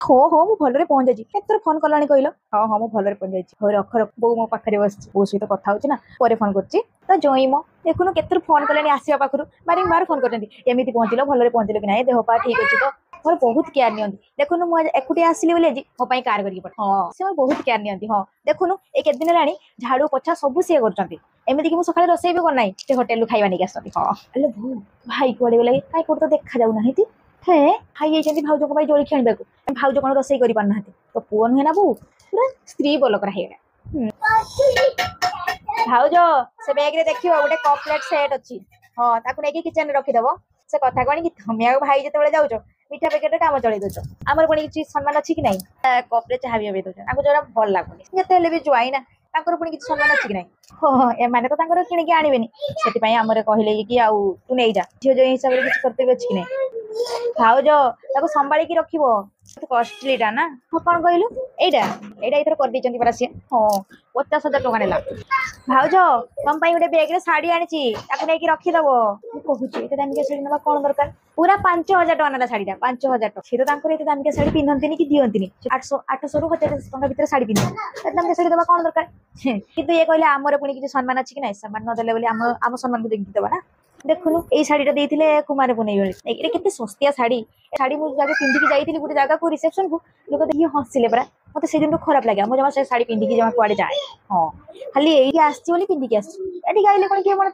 हो हो मु भलरे पहुंच जाइए केतर फोन कलानी कहल हाँ हाँ मु भलरे पहुंच जाइए हो रख रख बो मो पाखे बस बो सहित कथा होची ना पर फोन करची तो जई मो देखुनु केतर फोन कलानी आसिया पाखरु बारंबार फोन करछंती एमिति पहुंचलो भलरे पहुंचलो कि नाही देह पा ठीक अछि तो मोर बहुत केयर नियंती देखुनु मु एकुटी आसिली बोले जी मो पई कार करिक पठ हां से मोर बहुत केयर नियंती हां देखुनु ए केत दिन लाणी झाड़ू पोछा सब से करछंती एमिति कि मु सकाळे रोसई भी करनाई से होटल खाइबा नहीं आसती हां अले भू भाई कोडे गेले काई कोड तो देखा जाउ नाही ती हे भाई ये भाउज को जोड़ी खेणबे भाउज कौन रोसई कर पारना तो पुओ नुहे ना बो पूरा स्त्री बोलकर हेगला भाउज से बैग रे देखियो गोटे कप प्लेट सेट अछि हां ताकू नेकी किचन रे रखि दबो से कथा कोनी कि तुम आ भाई जते जाउछ मीठा पैकेट रे काम चलै दोछ हमर कोनी किछि सम्मान अछि कि नै कप रे चाहा भी दोछ आको जोरा भल लागुनी जते हेले भी जुआई ना ताकर पुनी किछि सम्मान अछि कि नै हो ए माने तो ताकर किनि के आनिबेनी सेति पई हमरे कहिले कि आउ तू नै जा जे जे हिसाब रे किछि करते अछि कि नै भाउज ताको संभाली की रखिबो तो कॉस्टलीटा ना हाँ कौन कहलु एटा एटा इथर कर दी परा सी हाँ 50,000 टका नेला भाउज तुम गोटे बैग रे साड़ी आनी ताको नहीं रखीदब कहूँ एत दामिका शाड़ी ना कौन दरकार पूरा 5,000 टका ना शाड़ीटा 5,000 टका सी तो एत दामिका शाड़ी पिंधती कि दिखती 800 रू 50 टका भर शाड़ी पिंध दामिका शाड़ी दबा कौन दरकार कि ये कहले आमर पुणी किसी सम्मान अच्छी कि ना सम्मान नदेले बोली आम सम्मान को देखी दबा ना देखुनु ए शाड़ीटा देइथिले कुमार पुनेई बेले एटा केते सस्तिया शाड़ी शाड़ी मु जाके पिंधिकी जाइथिली गोटे जगह को रिसेप्शन को लोक देखि हसिले परा मते से दिन खराब लागे मु जमा से शाड़ी पिंधिकी जमा कुआडे जाए हां खाली एई आस्छि बोली पिंधिकी आस्छि एठी गाइले कोन के मन